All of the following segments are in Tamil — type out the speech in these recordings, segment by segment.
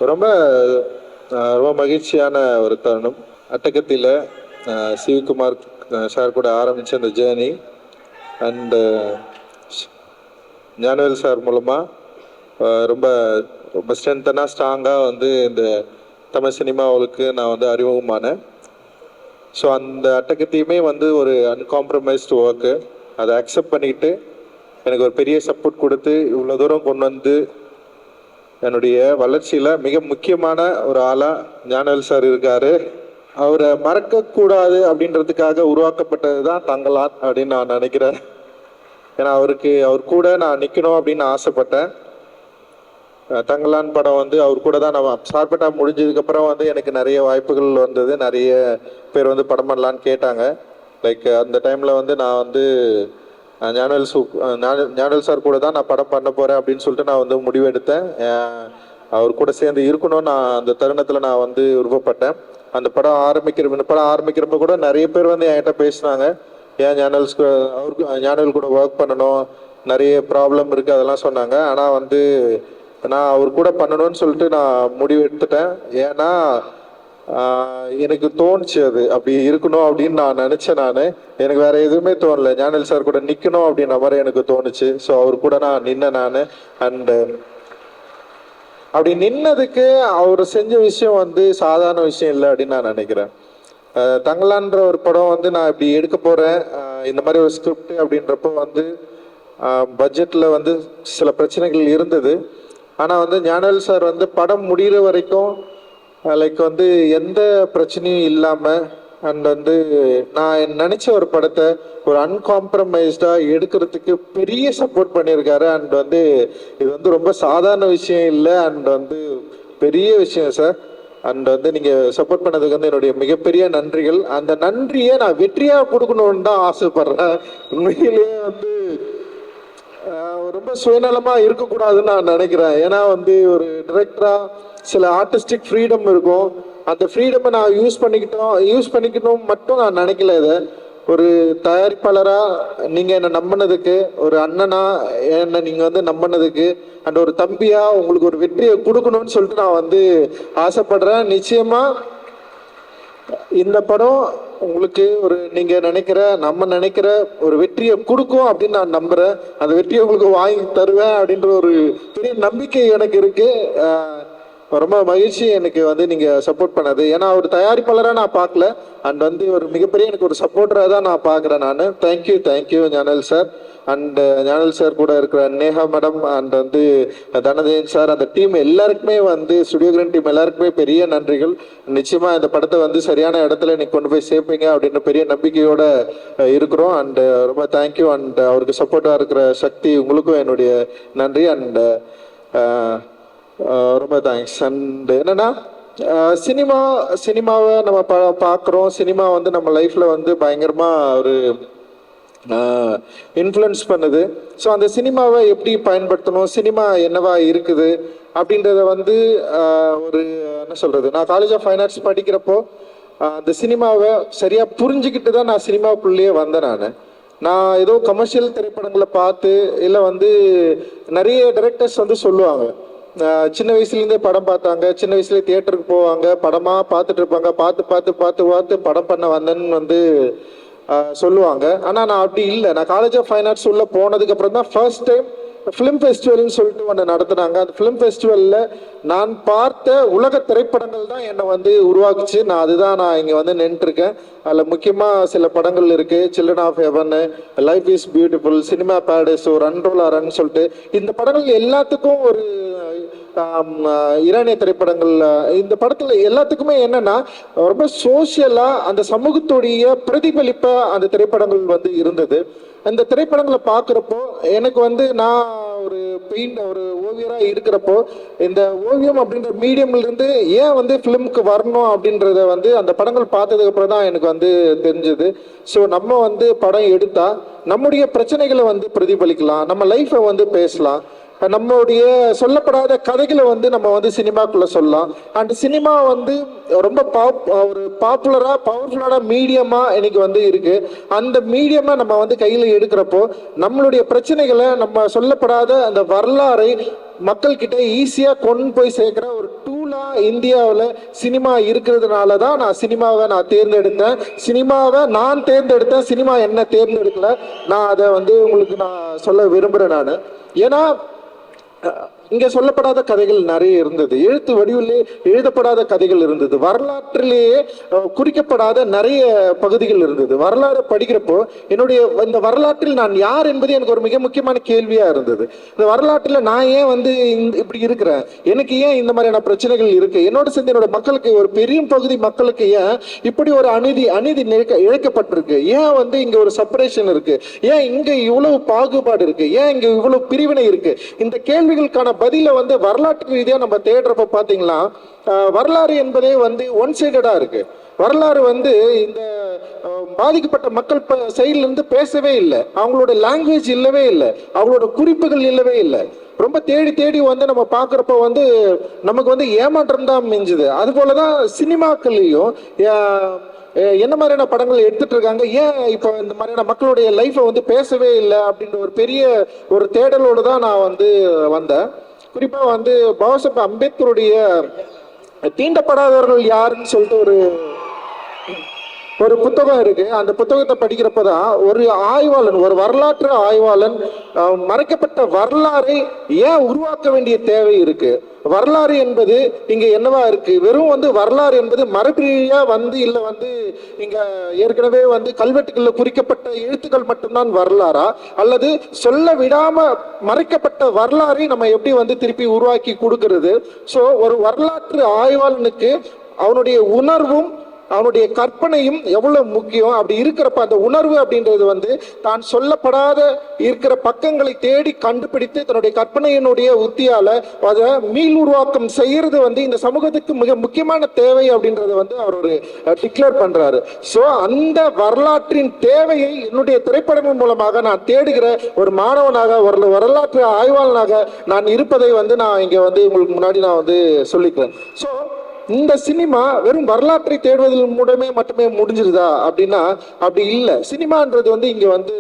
ரொம்ப ரொம்ப மகிழ்ச்சியான ஒரு தருணம். அட்டகத்தில சிவகுமார் சார் கூட ஆரம்பித்த அந்த ஜேர்னி அண்டு ஞானவேல் சார் மூலமாக ரொம்ப ரொம்ப ஸ்ட்ராங்காக வந்து இந்த தமிழ் சினிமாவுக்கு நான் வந்து அறிமுகமானேன். ஸோ அந்த அட்டகத்தையுமே வந்து ஒரு அன்காம்ப்ரமைஸ்டு ஒர்க்கு, அதை அக்செப்ட் பண்ணிக்கிட்டு எனக்கு ஒரு பெரிய சப்போர்ட் கொடுத்து இவ்வளோ தூரம் கொண்டு வந்து என்னுடைய வளர்ச்சியில் மிக முக்கியமான ஒரு ஆளாக ஞானவேல் சார் இருக்கார். அவரை மறக்கக்கூடாது அப்படின்றதுக்காக உருவாக்கப்பட்டது தான் தங்கலான் அப்படின்னு நான் நினைக்கிறேன். ஏன்னா அவர் கூட நான் நிற்கணும் அப்படின்னு ஆசைப்பட்டேன். தங்கலான் படம் வந்து அவர் கூட தான் நான் சார்பட்டா முடிஞ்சதுக்கப்புறம் வந்து எனக்கு நிறைய வாய்ப்புகள் வந்தது. நிறைய பேர் வந்து படம் பண்ணலான்னு கேட்டாங்க. லைக் அந்த டைமில் வந்து நான் வந்து ஞானவேல் சார் கூட தான் நான் படம் பண்ண போகிறேன் அப்படின்னு சொல்லிட்டு நான் வந்து முடிவெடுத்தேன். அவர் கூட சேர்ந்து இருக்கணும்னு நான் அந்த தருணத்தில் நான் வந்து விருப்பப்பட்டேன். அந்த படம் ஆரம்பிக்கிறப்ப கூட நிறைய பேர் வந்து என்கிட்ட பேசினாங்க, ஏன் ஞானவேல் கூட ஒர்க் பண்ணணும், நிறைய ப்ராப்ளம் இருக்குது அதெல்லாம் சொன்னாங்க. ஆனால் வந்து நான் அவர் கூட பண்ணணும்னு சொல்லிட்டு நான் முடிவு எடுத்துட்டேன். ஏன்னா எனக்கு தோணுச்சு அது அப்படி இருக்கணும் அப்படின்னு நான் நினச்சேன். எனக்கு வேற எதுவுமே தோணலை, ஞானவேல் சார் கூட நிற்கணும் அப்படின்ற மாதிரி எனக்கு தோணுச்சு. ஸோ அவர் கூட நான் நின்னேன். அண்டு அப்படி நின்னதுக்கு அவர் செஞ்ச விஷயம் வந்து சாதாரண விஷயம் இல்லை அப்படின்னு நான் நினைக்கிறேன். தங்கலான்ற ஒரு படம் வந்து நான் இப்படி எடுக்க போகிறேன், இந்த மாதிரி ஒரு ஸ்கிரிப்ட் அப்படின்றப்போ வந்து பட்ஜெட்டில் வந்து சில பிரச்சனைகள் இருந்தது. ஆனால் வந்து ஞானவேல் சார் வந்து படம் முடிகிற வரைக்கும் லைக் வந்து எந்த பிரச்சனையும் இல்லாமல் அண்ட் வந்து நான் நினச்ச ஒரு படத்தை ஒரு அன்காம்ப்ரமைஸ்டாக எடுக்கிறதுக்கு பெரிய சப்போர்ட் பண்ணியிருக்காரு. அண்ட் வந்து இது வந்து ரொம்ப சாதாரண விஷயம் இல்லை, அண்ட் வந்து பெரிய விஷயம் சார். அண்ட் வந்து நீங்கள் சப்போர்ட் பண்ணதுக்கு வந்து என்னுடைய மிகப்பெரிய நன்றிகள். அந்த நன்றியை நான் வெற்றியாக கொடுக்கணும்னு தான் ஆசைப்படுறேன். உண்மையிலேயே வந்து ரொம்ப சுயநலமாக இருக்கக்கூடாதுன்னு நான் நினைக்கிறேன். ஏன்னா வந்து ஒரு டிரெக்டராக சில ஆர்டிஸ்டிக் ஃப்ரீடம் இருக்கும். அந்த ஃப்ரீடமை நான் யூஸ் பண்ணிக்கணும் மட்டும் நான் நினைக்கல. இதை ஒரு தயாரிப்பாளராக நீங்கள் என்னை நம்பினதுக்கு, ஒரு அண்ணனா என்னை நீங்கள் வந்து நம்பினதுக்கு, அண்ட் ஒரு தம்பியாக உங்களுக்கு ஒரு வெற்றியை கொடுக்கணும்னு சொல்லிட்டு நான் வந்து ஆசைப்படுறேன். நிச்சயமாக இந்த படம் உங்களுக்கு ஒரு நீங்கள் நம்ம நினைக்கிற ஒரு வெற்றியை கொடுக்கும் அப்படின்னு நான் நம்புகிறேன். அந்த வெற்றியை உங்களுக்கு வாங்கி தருவேன் அப்படின்ற ஒரு பெரிய நம்பிக்கை எனக்கு இருக்குது. ரொம்ப மகிழ்ச்சி எனக்கு வந்து நீங்கள் சப்போர்ட் பண்ணது. ஏன்னா ஒரு தயாரிப்பாளராக நான் பார்க்கல, அண்ட் வந்து ஒரு மிகப்பெரிய எனக்கு ஒரு சப்போர்ட்டராக தான் நான் பார்க்குறேன். நான் thank you Gnanavel sir. And Gnanavel sir கூட இருக்கிற நேஹா மேடம் அண்ட் வந்து தனதேன் சார், அந்த டீம் எல்லாருக்குமே வந்து ஸ்டுடியோ கிரீன் டீம் எல்லாருக்குமே பெரிய நன்றிகள். நிச்சயமாக இந்த படத்தை வந்து சரியான இடத்துல நீ கொண்டு போய் சேர்ப்பீங்க அப்படின்னு பெரிய நம்பிக்கையோடு இருக்கிறோம். அண்டு ரொம்ப தேங்க்யூ. அண்ட் அவருக்கு சப்போர்ட்டாக இருக்கிற சக்தி உங்களுக்கும் என்னுடைய நன்றி. அண்டு ரொம்ப தேங்க்ஸ். அண்ட் என்னன்னா சினிமாவை நம்ம பார்க்குறோம். சினிமா வந்து நம்ம லைஃப்பில் வந்து பயங்கரமாக ஒரு இன்ஃப்ளூயன்ஸ் பண்ணுது. ஸோ அந்த சினிமாவை எப்படி பயன்படுத்தணும், சினிமா என்னவா இருக்குது அப்படின்றத வந்து ஒரு என்ன சொல்கிறது, நான் காலேஜ் ஆஃப் ஃபைன் ஆர்ட்ஸ் படிக்கிறப்போ அந்த சினிமாவை சரியாக புரிஞ்சுக்கிட்டு தான் நான் சினிமாவுக்குள்ளேயே வந்தேன். நான் ஏதோ கமர்ஷியல் திரைப்படங்களை பார்த்து இல்லை வந்து நிறைய டைரக்டர்ஸ் வந்து சொல்லுவாங்க, சின்ன வயசுலேருந்தே படம் பார்த்தாங்க, சின்ன வயசுலேயே தியேட்டருக்கு போவாங்க, படமாக பார்த்துட்டு இருப்பாங்க, பார்த்து படம் பண்ண வந்தேன்னு வந்து சொல்லுவாங்க. ஆனால் நான் அப்படி இல்லை. நான் காலேஜ் ஆஃப் ஃபைன் ஆர்ட்ஸ் உள்ள போனதுக்கப்புறம் தான் ஃபர்ஸ்ட் டைம் ஃபிலிம் ஃபெஸ்டிவல்னு சொல்லிட்டு ஒன்று நடத்துனாங்க. அந்த ஃபிலிம் ஃபெஸ்டிவலில் நான் பார்த்த உலக திரைப்படங்கள் தான் என்னை வந்து உருவாக்குச்சு. நான் இங்கே வந்து நின்றுருக்கேன். அதில் முக்கியமாக சில படங்கள் இருக்குது, Children of Heaven, Life is Beautiful, Cinema Paradise, ஒரு அன்ரோல் அரன்னு சொல்லிட்டு இந்த படங்கள் எல்லாத்துக்கும் ஒரு ஈரானிய திரைப்படங்கள், இந்த படத்துல எல்லாத்துக்குமே என்னன்னா ரொம்ப சோசியலா அந்த சமூகத்துடைய பிரதிபலிப்பா அந்த திரைப்படங்கள் வந்து இருந்தது. அந்த திரைப்படங்களை பார்க்குறப்போ எனக்கு வந்து நான் ஒரு ஓவியராக இருக்கிறப்போ இந்த ஓவியம் அப்படின்ற மீடியம்ல இருந்து ஏன் வந்து ஃபிலிமுக்கு வரணும் அப்படின்றத வந்து அந்த படங்கள் பார்த்ததுக்கு அப்புறம் தான் எனக்கு வந்து தெரிஞ்சது. ஸோ நம்ம வந்து படம் எடுத்தா நம்முடைய பிரச்சனைகளை வந்து பிரதிபலிக்கலாம், நம்ம லைஃப்பை வந்து பேசலாம், நம்மளுடைய சொல்லப்படாத கதைகளை வந்து நம்ம வந்து சினிமாக்குள்ள சொல்லலாம். அண்ட் சினிமா வந்து ரொம்ப ஒரு பவர்ஃபுல்லான மீடியமா இன்னைக்கு வந்து இருக்கு. அந்த மீடியமா நம்ம வந்து கையில எடுக்கிறப்போ நம்மளுடைய பிரச்சனைகளை, நம்ம சொல்லப்படாத அந்த வரலாறை மக்கள் கிட்ட ஈஸியா கொண்டு போய் சேர்க்கிற ஒரு டூல் டூலாக இந்தியாவில் சினிமா இருக்கிறதுனால தான் நான் சினிமாவை நான் தேர்ந்தெடுத்தேன். சினிமாவை நான் தேர்ந்தெடுத்தேன், சினிமா என்ன தேர்ந்தெடுக்கல. நான் அதை வந்து உங்களுக்கு நான் சொல்ல விரும்புகிறேன். நான் ஏன்னா இங்கே சொல்லப்படாத கதைகள் நிறைய இருந்தது, எழுத்து வடிவிலே எழுதப்படாத கதைகள் இருந்தது, வரலாற்றிலேயே குறிக்கப்படாத நிறைய பகுதிகள் இருந்தது. வரலாறு படிக்கிறப்போ என்னுடைய இந்த வரலாற்றில் நான் யார் என்பது எனக்கு ஒரு மிக முக்கியமான கேள்வியாக இருந்தது. இந்த வரலாற்றில் நான் ஏன் வந்து இப்படி இருக்கிறேன், எனக்கு ஏன் இந்த மாதிரியான பிரச்சனைகள் இருக்கு, என்னோட சேர்ந்து என்னோட மக்களுக்கு ஒரு பெரிய பகுதி மக்களுக்கு ஏன் இப்படி ஒரு அநீதி இழைக்கப்பட்டிருக்கு, ஏன் வந்து இங்க ஒரு செப்பரேஷன் இருக்கு, ஏன் இங்க இவ்வளவு பாகுபாடு இருக்கு, ஏன் இங்க இவ்வளவு பிரிவினை இருக்கு, இந்த கேள்விகளுக்கான பதில வந்து வரலாற்று ரீதியா நம்ம தேடுறப்ப பாத்தீங்களா, வரலாறு என்பதே வந்து ஒன் சைடடா இருக்கு. வரலாறு வந்து இந்த பாதிக்கப்பட்ட மக்கள் சைட்ல இருந்து பேசவே இல்லை, அவங்களோட லாங்குவேஜ் இல்லவே இல்லை, அவங்களோட குறிப்புகள் இல்லவே இல்லை. ரொம்ப தேடி தேடி வந்து நம்ம பார்க்குறப்ப வந்து நமக்கு வந்து ஏமாற்றம் தான் மிஞ்சுது. அது போலதான் சினிமாக்கள்லையும் என்ன மாதிரியான படங்கள் எடுத்துட்டு இருக்காங்க, ஏன் இப்போ இந்த மாதிரியான மக்களுடைய லைஃப்பை வந்து பேசவே இல்லை அப்படின்ற ஒரு பெரிய ஒரு தேடலோடு தான் நான் வந்து வந்தேன். குறிப்பாக வந்து பாபாசாஹேப் அம்பேத்கருடைய தீண்டப்படாதவர்கள் யாருன்னு சொல்லிட்டு ஒரு புத்தகம் இருக்கு. அந்த புத்தகத்தை படிக்கிறப்பதான் ஒரு ஆய்வாளன், ஒரு வரலாற்று ஆய்வாளன் மறைக்கப்பட்ட வரலாறை ஏன் உருவாக்க வேண்டிய தேவை இருக்கு, வரலாறு என்பது இங்க என்னவா இருக்கு, வெறும் வந்து வரலாறு என்பது மரபிரியா வந்து இல்ல வந்து இங்க ஏற்கனவே வந்து கல்வெட்டுகள்ல குறிக்கப்பட்ட எழுத்துக்கள் மட்டும்தான் வரலாறா, அல்லது சொல்ல விடாம மறைக்கப்பட்ட வரலாறை நம்ம எப்படி வந்து திருப்பி உருவாக்கி கொடுக்கிறது. ஸோ ஒரு வரலாற்று ஆய்வாளனுக்கு அவனுடைய உணர்வும் அவனுடைய கற்பனையும் எவ்வளவு முக்கியம். அப்படி இருக்கிறப்ப அந்த உணர்வு அப்படின்றது வந்து தான் சொல்லப்படாத இருக்கிற பக்கங்களை தேடி கண்டுபிடித்து தன்னுடைய கற்பனையினுடைய உத்தியால அதை மீள் உருவாக்கம் செய்யறது வந்து இந்த சமூகத்துக்கு மிக முக்கியமான தேவை அப்படின்றத வந்து அவர் ஒரு டிக்ளேர் பண்றாரு. ஸோ அந்த வரலாற்றின் தேவையை என்னுடைய திரைப்படங்கள் மூலமாக நான் தேடுகிற ஒரு மாணவனாக, ஒரு வரலாற்று ஆய்வாளனாக நான் இருப்பதை வந்து நான் இங்க வந்து உங்களுக்கு முன்னாடி நான் வந்து சொல்லிக்கிறேன். ஸோ இந்த சினிமா வெறும் வரலாற்றை தேடுவதில் மட்டுமே முடிஞ்சிருதா அப்படின்னா அப்படி இல்லை. சினிமான்றது வந்து இங்க வந்து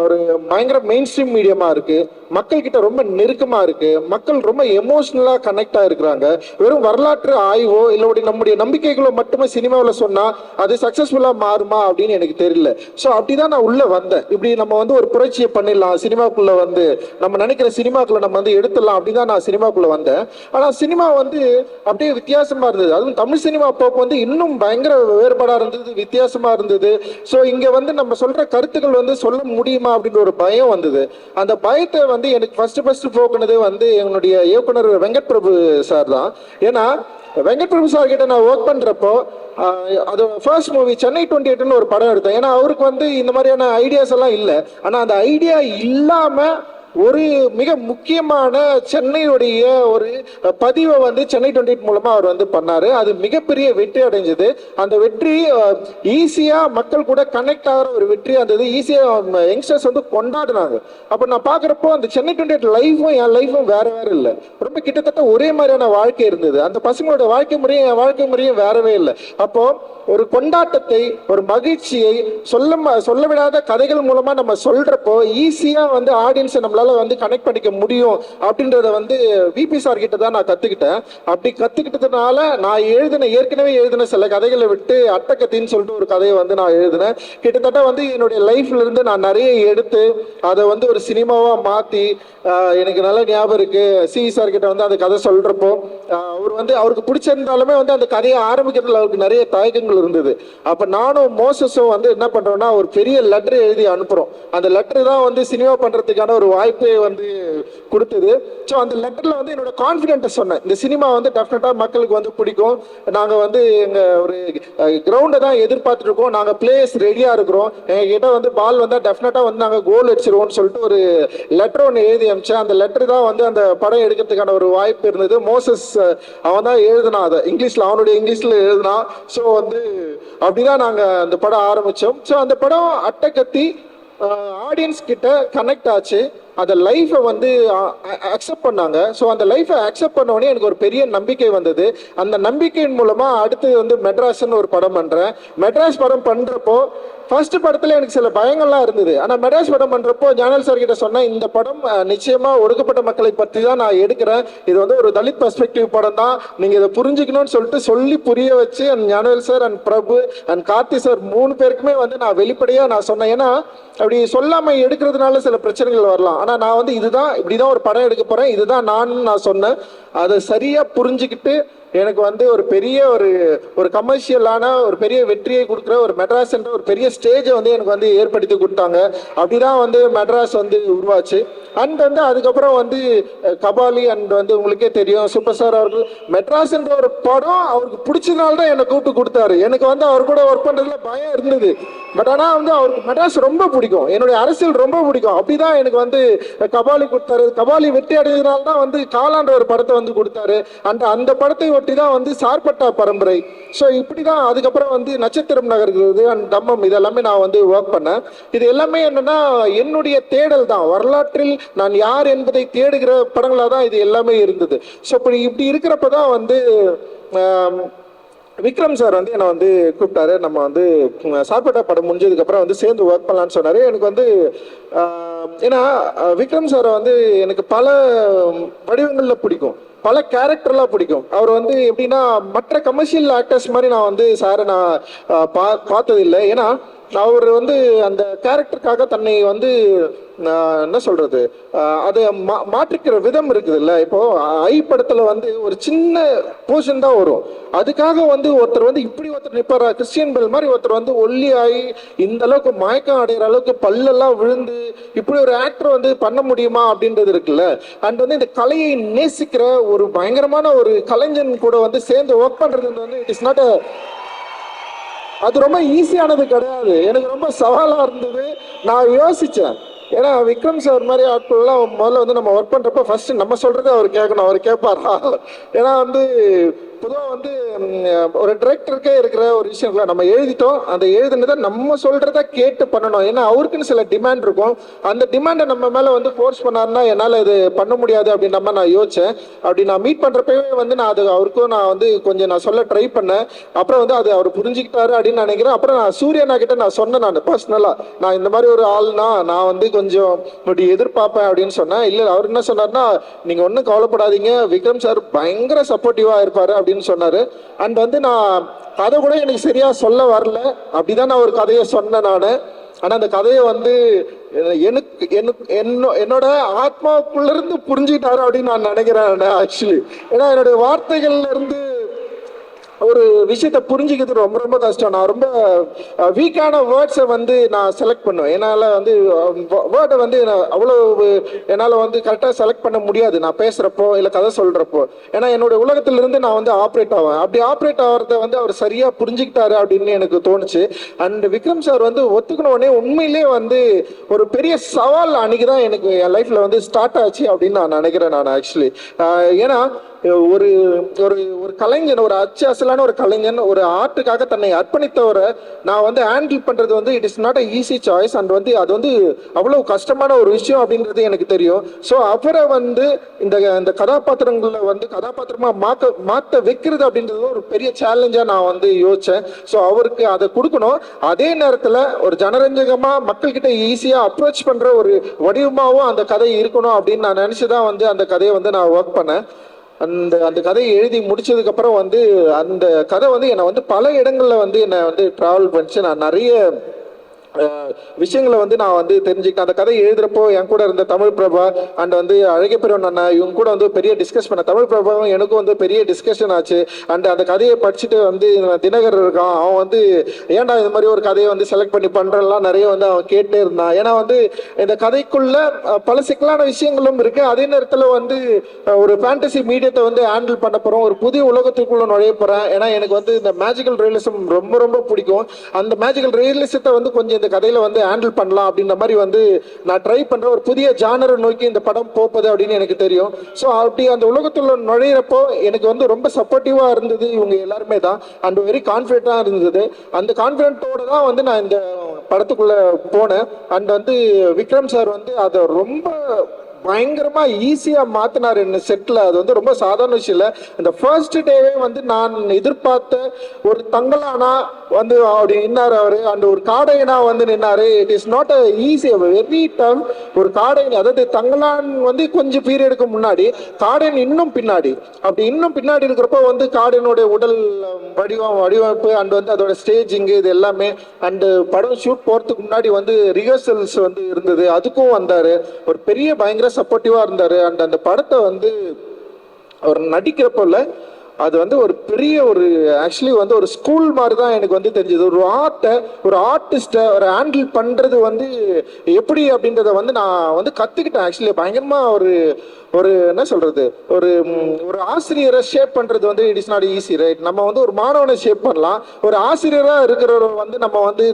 ஒரு பயங்கர மெயின் ஸ்ட்ரீம் மீடியமா இருக்கு, மக்கள் கிட்ட ரொம்ப நெருக்கமா இருக்கு, மக்கள் ரொம்ப எமோஷனலா கனெக்ட் ஆயிருக்கிறாங்க. வெறும் வரலாற்று ஆய்வோ இல்லை நம்முடைய நம்பிக்கைகளோ மட்டுமே சினிமாவில் சொன்னா அது சக்சஸ்ஃபுல்லா மாறுமா அப்படின்னு எனக்கு தெரியல. ஸோ அப்படிதான் நான் உள்ள வந்தேன். இப்படி நம்ம வந்து ஒரு புரட்சியை பண்ணிடலாம், சினிமாக்குள்ள வந்து நம்ம நினைக்கிற சினிமாக்குள்ள நம்ம வந்து எடுத்துடலாம் அப்படிதான் நான் சினிமாக்குள்ள வந்தேன். ஆனா சினிமா வந்து அப்படியே வித்தியாசமா இருந்தது. அதுவும் தமிழ் சினிமா போக்கு வந்து இன்னும் பயங்கர வேறுபாடா இருந்தது, வித்தியாசமா இருந்தது. ஸோ இங்க வந்து நம்ம சொல்ற கருத்துக்கள் வந்து சொல்ல முடியுமா அப்படின்ற ஒரு பயம் வந்தது. அந்த பயத்தை வந்து எனக்கு ஃபர்ஸ்ட் போக்குனது வந்து என்னுடைய இயக்குனர் வெங்கட் பிரபு சார் தான். ஏன்னா வெங்கட் பிரபு சார் கிட்ட நான் ஒர்க் பண்றப்போ அது ஃபர்ஸ்ட் மூவி சென்னை 28ன்னு ஒரு படம் எடுத்தேன். ஏன்னா அவருக்கு வந்து இந்த மாதிரியான ஐடியாஸ் எல்லாம் இல்லை. ஆனா அந்த ஐடியா இல்லாம ஒரு மிக முக்கியமான சென்னையுடைய ஒரு பதிவை வந்து சென்னை 28 மூலமா அவர் வந்து பண்ணாரு. அது மிகப்பெரிய வெற்றி அடைஞ்சது. அந்த வெற்றி ஈஸியா மக்கள் கூட கனெக்ட் ஆகிற ஒரு வெற்றியா இருந்தது. ஈஸியா யங்ஸ்டர்ஸ் வந்து கொண்டாடினாங்க. அப்ப நான் பாக்குறப்போ அந்த சென்னை 28 லைஃபும் என் லைஃபும் வேற இல்லை, ரொம்ப கிட்டத்தட்ட ஒரே மாதிரியான வாழ்க்கை இருந்தது. அந்த பசங்களோட வாழ்க்கை முறையும் என் வாழ்க்கை முறையும் வேறவே இல்லை. அப்போ ஒரு கொண்டாட்டத்தை, ஒரு மகிழ்ச்சியை சொல்ல விடாத கதைகள் மூலமா நம்ம சொல்றப்போ ஈஸியா வந்து ஆடியன்ஸை நம்மளால வந்து கனெக்ட் பண்ணிக்க முடியும் அப்படின்றத வந்து விபி சார் கிட்ட தான் நான் கத்துக்கிட்டேன். அப்படி கத்துக்கிட்டதுனால நான் ஏற்கனவே எழுதின சில கதைகளை விட்டு அட்டக்கத்தின்னு சொல்லிட்டு ஒரு கதையை வந்து நான் எழுதினேன். கிட்டத்தட்ட வந்து என்னுடைய லைஃப்ல இருந்து நான் நிறைய எடுத்து அதை வந்து ஒரு சினிமாவா மாத்தி, எனக்கு நல்ல ஞாபகம் இருக்கு சி சார் கிட்ட வந்து அந்த கதை சொல்றப்போ அவருக்கு பிடிச்சிருந்தாலுமே வந்து அந்த கதையை ஆரம்பிக்கிறதுல அவருக்கு நிறைய தயக்கங்கள் இருந்தது. அப்ப நானும் மோசஸும் வந்து என்ன பண்றோம்னா ஒரு பெரிய லெட்டர் எழுதி அனுப்புறோம். அந்த லெட்டர் தான் வந்து சினிமா பண்றதுக்கான ஒரு வாய்ப்பை வந்து கொடுத்தது. ஸோ அந்த லெட்டர்ல வந்து என்னோட கான்ஃபிடென்ட்டை சொன்னேன், இந்த சினிமா வந்து டெஃபினட்டா மக்களுக்கு வந்து பிடிக்கும், நாங்க வந்து எங்க ஒரு கிரவுண்டை தான் எதிர்பார்த்துட்டு இருக்கோம், நாங்க பிளேயர்ஸ் ரெடியா இருக்கிறோம், எங்ககிட்ட வந்து பால் வந்தா டெஃபினட்டா வந்து நாங்க கோல் அடிச்சிருவோம்னு சொல்லிட்டு ஒரு லெட்டர் ஒன்று எழுதி அனுப்பிச்சேன். அந்த லெட்டர் தான் வந்து அந்த படம் எடுக்கிறதுக்கான ஒரு வாய்ப்பு இருந்தது. மோசஸ் அவன் தான் எழுதினான், அதை இங்கிலீஷ்ல, அவனுடைய இங்கிலீஷ்ல எழுதினான். ஸோ வந்து அப்படிதான் நாங்க அந்த படம் ஆரம்பிச்சோம். ஸோ அந்த படம் அட்டக்கத்தி ஆடியன்ஸ் கிட்ட கனெக்ட் ஆச்சு. அந்த லைஃப்பை வந்து அக்செப்ட் பண்ணாங்க. ஸோ அந்த லைஃப்பை அக்செப்ட் பண்ணோடனே எனக்கு ஒரு பெரிய நம்பிக்கை வந்தது. அந்த நம்பிக்கையின் மூலமாக அடுத்து வந்து மெட்ராஸ்ன்னு ஒரு படம் பண்ணுறேன். மெட்ராஸ் படம் பண்ணுறப்போ ஃபர்ஸ்ட் படத்தில் எனக்கு சில பயங்கள்லாம் இருந்தது. ஆனால் மெட்ராஸ் படம் பண்ணுறப்போ ஞானல் சார் கிட்ட சொன்னேன், இந்த படம் நிச்சயமாக ஒடுக்கப்பட்ட மக்களை பற்றி தான் நான் எடுக்கிறேன். இது வந்து ஒரு தலித் பெர்ஸ்பெக்டிவ் படம் தான், நீங்கள் இதை புரிஞ்சுக்கணும்னு சொல்லிட்டு சொல்லி புரிய வச்சு அண்ட் ஞானல் sir and Prabhu and Karthi sir 3 பேருக்குமே வந்து நான் வெளிப்படையாக நான் சொன்னேன். ஏன்னா அப்படி சொல்லாமல் எடுக்கிறதுனால சில பிரச்சனைகள் வரலாம். ஆனால் நான் வந்து இதுதான் இப்படிதான் ஒரு படம் எடுக்க போகிறேன், இதுதான் நான் சொன்னேன். அதை சரியாக புரிஞ்சுக்கிட்டு எனக்கு வந்து ஒரு பெரிய ஒரு கமர்ஷியலான ஒரு பெரிய வெற்றியை கொடுக்குற ஒரு மெட்ராஸ் என்ற ஒரு பெரிய ஸ்டேஜை வந்து எனக்கு வந்து ஏற்படுத்தி கொடுத்தாங்க. அப்படிதான் வந்து மெட்ராஸ் வந்து உருவாச்சு. அண்ட் வந்து அதுக்கப்புறம் வந்து கபாலி அண்ட் வந்து உங்களுக்கே தெரியும் சூப்பர் ஸ்டார் அவர்கள் மெட்ராஸ் என்ற ஒரு படம் அவருக்கு பிடிச்சதுனால தான் என்னை கூப்பிட்டு கொடுத்தாரு. எனக்கு வந்து அவர் கூட ஒர்க் பண்ணுறதுல பயம் இருந்தது. பட் ஆனால் வந்து அவருக்கு மெட்ராஸ் ரொம்ப பிடிக்கும், என்னுடைய அரசியல் ரொம்ப பிடிக்கும். அப்படிதான் எனக்கு வந்து கபாலி கொடுத்தாரு. கபாலி வெற்றி அடைஞ்சதுனால தான் வந்து காலான்ற ஒரு படத்தை வந்து கொடுத்தாரு. அந்த படத்தை ஒட்டி தான் வந்து சார்பட்டா பரம்பரை. ஸோ இப்படி தான் அதுக்கப்புறம் வந்து நட்சத்திரம் நகர்கிறது அண்ட் தம்மம் இதெல்லாமே நான் வந்து ஒர்க் பண்ணேன். இது எல்லாமே என்னன்னா என்னுடைய தேடல் தான், வரலாற்றில் நான் யார் என்பதை தேடுகிற படங்களாக தான் இது எல்லாமே இருந்தது. ஸோ இப்படி இருக்கிறப்ப தான் வந்து விக்ரம் சார் வந்து என்னை வந்து கூப்பிட்டாரு. நம்ம வந்து சார்பட்டா படம் முடிஞ்சதுக்கப்புறம் வந்து சேர்ந்து ஒர்க் பண்ணலான்னு சொன்னார். எனக்கு வந்து ஏன்னா விக்ரம் சாரை வந்து எனக்கு பல வடிவங்களில் பிடிக்கும், பல கேரக்டர்லாம் பிடிக்கும். அவர் வந்து எப்படின்னா மற்ற கமர்ஷியல் ஆக்டர்ஸ் மாதிரி நான் வந்து சாரை நான் பார்த்ததில்லை. ஏன்னா அவர் வந்து அந்த கேரக்டருக்காக தன்னை வந்து என்ன சொல்றது அதை மாற்றிக்கிற விதம் இருக்குது இல்லை. இப்போ ஐ படத்துல வந்து ஒரு சின்ன போர்ஷன் தான் வரும், அதுக்காக வந்து ஒருத்தர் வந்து இப்படி ஒருத்தர் நிற்பாரா, கிறிஸ்டியன் பெல் மாதிரி ஒருத்தர் வந்து ஒல்லி ஆகி இந்த அளவுக்கு மயக்கம் அடைகிற அளவுக்கு பல்லெல்லாம் விழுந்து இப்படி ஒரு ஆக்டர் வந்து பண்ண முடியுமா அப்படின்றது இருக்குல்ல. அண்ட் வந்து இந்த கலையை நேசிக்கிற ஒரு பயங்கரமான ஒரு கலைஞன் கூட வந்து சேர்ந்து ஒர்க் பண்றது வந்து இட் இஸ் நாட் அது ரொம்ப ஈஸியானது கிடையாது. எனக்கு ரொம்ப சவாலாக இருந்தது. நான் யோசித்தேன், ஏன்னா விக்ரம் சார் மாதிரி ஆட்கள்லாம் முதல்ல வந்து நம்ம ஒர்க் பண்ணுறப்ப ஃபர்ஸ்ட் நம்ம சொல்கிறத அவர் கேட்கணும், அவர் கேட்பாரா. ஏன்னா வந்து பொதுவாக வந்து ஒரு டிரெக்டருக்கே இருக்கிற ஒரு விஷயம், நம்ம எழுதிட்டோம், அந்த எழுதுனதை நம்ம சொல்கிறத கேட்டு பண்ணணும். ஏன்னா அவருக்குன்னு சில டிமாண்ட் இருக்கும், அந்த டிமாண்டை நம்ம மேலே வந்து ஃபோர்ஸ் பண்ணாருன்னா என்னால் இது பண்ண முடியாது அப்படின்ற மாதிரி நான் யோசித்தேன். அப்படி நான் மீட் பண்ணுறப்பவே வந்து நான் அது அவருக்கும் நான் வந்து கொஞ்சம் நான் சொல்ல ட்ரை பண்ணேன். அப்புறம் வந்து அது அவர் புரிஞ்சுக்கிட்டாரு அப்படின்னு நினைக்கிறேன். அப்புறம் நான் சூர்யனா கிட்ட நான் சொன்னேன், நான் பர்சனலாக நான் இந்த மாதிரி ஒரு ஆள்னா நான் வந்து கொஞ்சம் இப்படி எதிர்பார்ப்பேன் அப்படின்னு சொன்னேன். இல்லை அவர் என்ன சொன்னார்னா, நீங்கள் ஒன்றும் கவலைப்படாதீங்க, விக்ரம் சார் பயங்கர சப்போர்ட்டிவாக இருப்பார் அப்படின்னு சொன்னாரு. அண்ட் வந்து நான் கதை கூட எனக்கு சரியா சொல்ல வரல, அப்படிதான் நான் ஒரு கதையை சொன்னேன் நான். ஆனா அந்த கதையை வந்து எனக்கு என்னோட ஆத்மாவுக்குள்ள இருந்து புரிஞ்சுக்கிட்டாரு அப்படின்னு நான் நினைக்கிறேன் ஆக்சுவலி. ஏன்னா என்னுடைய வார்த்தைகள்ல இருந்து ஒரு விஷயத்தை புரிஞ்சுக்கிறது ரொம்ப ரொம்ப கஷ்டம். நான் ரொம்ப வீக்கான வேர்ட்ஸை வந்து நான் செலக்ட் பண்ணுவேன். என்னால் வந்து வேர்டை வந்து அவ்வளோ என்னால் வந்து கரெக்டாக செலக்ட் பண்ண முடியாது நான் பேசுகிறப்போ இல்லை கதை சொல்கிறப்போ. ஏன்னா என்னுடைய உலகத்திலிருந்து நான் வந்து ஆப்ரேட் ஆவேன். அப்படி ஆப்ரேட் ஆகிறத வந்து அவர் சரியாக புரிஞ்சுக்கிட்டாரு அப்படின்னு எனக்கு தோணுச்சு. அண்ட் விக்ரம் சார் வந்து ஒத்துக்கணுன்னே உண்மையிலே வந்து ஒரு பெரிய சவால் அன்னைக்கு தான் எனக்கு என் லைஃப்பில் வந்து ஸ்டார்ட் ஆச்சு அப்படின்னு நான் நினைக்கிறேன் நான் ஆக்சுவலி. ஏன்னா ஒரு ஒரு ஒரு கலைஞன், ஒரு அச்சாசலான ஒரு கலைஞன், ஒரு ஆர்ட்டுக்காக தன்னை அர்ப்பணித்தவரை நான் வந்து ஹேண்டில் பண்ணுறது வந்து it is not a easy choice. And வந்து அது வந்து அவ்வளோ கஷ்டமான ஒரு விஷயம் அப்படின்றது எனக்கு தெரியும். ஸோ அவரை வந்து இந்த கதாபாத்திரங்களில் வந்து கதாபாத்திரமாக மாற்ற வைக்கிறது அப்படின்றது ஒரு பெரிய சேலஞ்சாக நான் வந்து யோசித்தேன். ஸோ அவருக்கு அதை கொடுக்கணும், அதே நேரத்தில் ஒரு ஜனரஞ்சகமாக மக்கள்கிட்ட ஈஸியாக அப்ரோச் பண்ணுற ஒரு வடிவமாகவும் அந்த கதை இருக்கணும் அப்படின்னு நான் நினச்சி தான் வந்து அந்த கதையை வந்து நான் ஒர்க் பண்ணேன். அந்த கதையை எழுதி முடிச்சதுக்கு அப்புறம் வந்து அந்த கதை வந்து என்னை வந்து பல இடங்கள்ல வந்து என்னை வந்து டிராவல் பண்ணிச்சு. நான் நிறைய விஷயங்களை வந்து நான் வந்து தெரிஞ்சுக்கிட்டேன். அந்த கதை எழுதுறப்போ என் கூட இருந்த தமிழ் பிரபா அண்ட் வந்து அழகிய பெரியவன் அண்ணா இவங்க கூட வந்து பெரிய டிஸ்கஸ் பண்ண. தமிழ் பிரபாவும் எனக்கும் வந்து பெரிய டிஸ்கஷன் ஆச்சு. அண்ட் அந்த கதையை படிச்சுட்டு வந்து தினகர் இருக்கான், அவன் வந்து ஏன்டா இந்த மாதிரி ஒரு கதையை வந்து செலக்ட் பண்ணி பண்றலாம் நிறைய வந்து அவன் கேட்டே இருந்தான். ஏன்னா வந்து இந்த கதைக்குள்ள பல சிக்கலான விஷயங்களும் இருக்கு, அதே நேரத்தில் வந்து ஒரு ஃபேண்டசி மீடியத்தை வந்து ஹேண்டில் பண்ண போறோம், ஒரு புதிய உலகத்துக்குள்ள நுழைய போறேன். ஏன்னா எனக்கு வந்து இந்த மேஜிக்கல் ரியலிசம் ரொம்ப ரொம்ப பிடிக்கும். அந்த மேஜிக்கல் ரியலிசத்தை வந்து கொஞ்சம் இந்த கதையில வந்து ஹேண்டில் பண்ணலாம் அப்படின்ற மாதிரி வந்து நான் ட்ரை பண்ற ஒரு புதிய ஜானரை நோக்கி இந்த படம் போகுது அப்படின்னு எனக்கு தெரியும். ஸோ அப்படி அந்த உலகத்துல நுழையிறப்போ எனக்கு வந்து ரொம்ப சப்போர்ட்டிவா இருந்தது இவங்க எல்லாருமே தான். அண்ட் வெரி கான்ஃபிடென்ட்டா இருந்தது. அந்த கான்ஃபிடென்ட்டோட தான் வந்து நான் இந்த படத்துக்குள்ள போனேன். அண்ட் வந்து விக்ரம் சார் வந்து அதை ரொம்ப பயங்கரமா ஈஸியா மாத்தினாரு என்ன செட்ல. அது வந்து ரொம்ப சாதாரண விஷயம் இல்லை. இந்த ஃபர்ஸ்ட் டேவே வந்து நான் எதிர்பார்த்த ஒரு தங்கலானா வந்து அப்படி நின்னாரு அவரு. அந்த ஒரு காடையனா வந்து நின்னாரு. It is not a easy, very tough. ஒரு காடையன், அதாவது தங்கலான் வந்து கொஞ்சம் பீரியடுக்கு முன்னாடி, காடையன் இன்னும் பின்னாடி. அப்படி இன்னும் பின்னாடி இருக்கிறப்போ வந்து காடையனுடைய உடல் வடிவமைப்பு அண்ட் வந்து அதோட ஸ்டேஜிங் இது எல்லாமே அண்டு படம் ஷூட் போறதுக்கு முன்னாடி வந்து ரிஹர்சல்ஸ் வந்து இருந்தது. அதுக்கும் வந்தாரு. ஒரு பெரிய பயங்கர சப்போர்ட்டிவா இருந்தாரு. அண்ட் அந்த படத்தை வந்து அவர் நடிக்கிறப்போல அது வந்து ஒரு பெரிய ஒரு ஆக்சுவலி வந்து ஒரு ஸ்கூல் மாதிரி தான் எனக்கு வந்து தெரிஞ்சது. ஒரு ஒரு ஆர்டிஸ்ட்டை ஒரு ஹேண்டில் பண்றது வந்து எப்படி அப்படின்றத வந்து நான் வந்து கத்துக்கிட்டேன். ஆக்சுவலி பயங்கரமா ஒரு என்ன சொல்றது, ஒரு ஒரு ஆசிரியரை ஷேப் பண்றது வந்து it is not easy, right? நம்ம வந்து ஒரு மாணவனை ஷேப் பண்ணலாம். ஒரு ஆசிரியரா இருக்கிறவர் வந்து நம்ம வந்து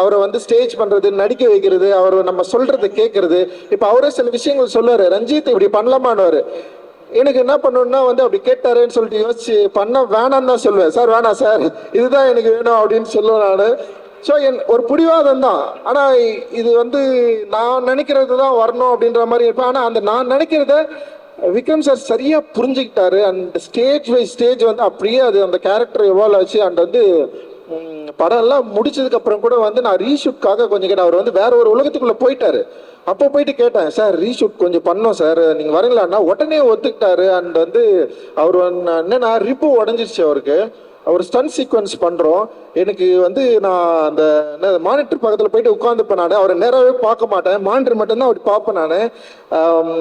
அவரை வந்து ஸ்டேஜ் பண்றது, நடிக்க வைக்கிறது, அவர் நம்ம சொல்றதை கேட்கறது. இப்ப அவரே சில விஷயங்கள் சொல்லுவாரு, ரஞ்சித் இப்படி பண்ணலாமான்னு. எனக்கு என்ன பண்ணணும்னா வந்து அப்படி கேட்டாருன்னு சொல்லிட்டு யோசிச்சு பண்ண வேணான்னு தான் சொல்லுவேன். சார் வேணாம் சார், இதுதான் எனக்கு வேணும் அப்படின்னு சொல்லுவேன் நான். ஸோ ஒரு பிடிவாதம் தான். ஆனால் இது வந்து நான் நினைக்கிறது தான் வரணும் அப்படின்ற மாதிரி இருப்பேன். ஆனால் அந்த நான் நினைக்கிறத விக்ரம் சார் சரியா புரிஞ்சுக்கிட்டாரு. அண்ட் ஸ்டேஜ் பை ஸ்டேஜ் வந்து அப்படியே அது அந்த கேரக்டர் எவால்வ் ஆச்சு. அண்ட் வந்து படம் எல்லாம் முடிச்சதுக்கு அப்புறம் கூட வந்து நான் ரீஷூட்காக கொஞ்சம் கேட்டேன். அவர் வந்து வேற ஒரு உலகத்துக்குள்ள போயிட்டாரு. அப்போ போயிட்டு கேட்டேன், சார் ரீஷூட் கொஞ்சம் பண்ணோம் சார், நீங்க வரீங்களான்னா உடனே ஒத்துக்கிட்டாரு. அண்ட் வந்து அவர் என்னன்னா ரிப்பு உடஞ்சிருச்சு அவருக்கு. அவர் ஸ்டன் சீக்வன்ஸ் பண்றோம். எனக்கு வந்து நான் அந்த மானிட்டர் பக்கத்தில் போயிட்டு உட்காந்துப்பேன். நான் அவரை நேராகவே பார்க்க மாட்டேன், மானிட்டர் மட்டும்தான் அப்படி பார்ப்பேன்.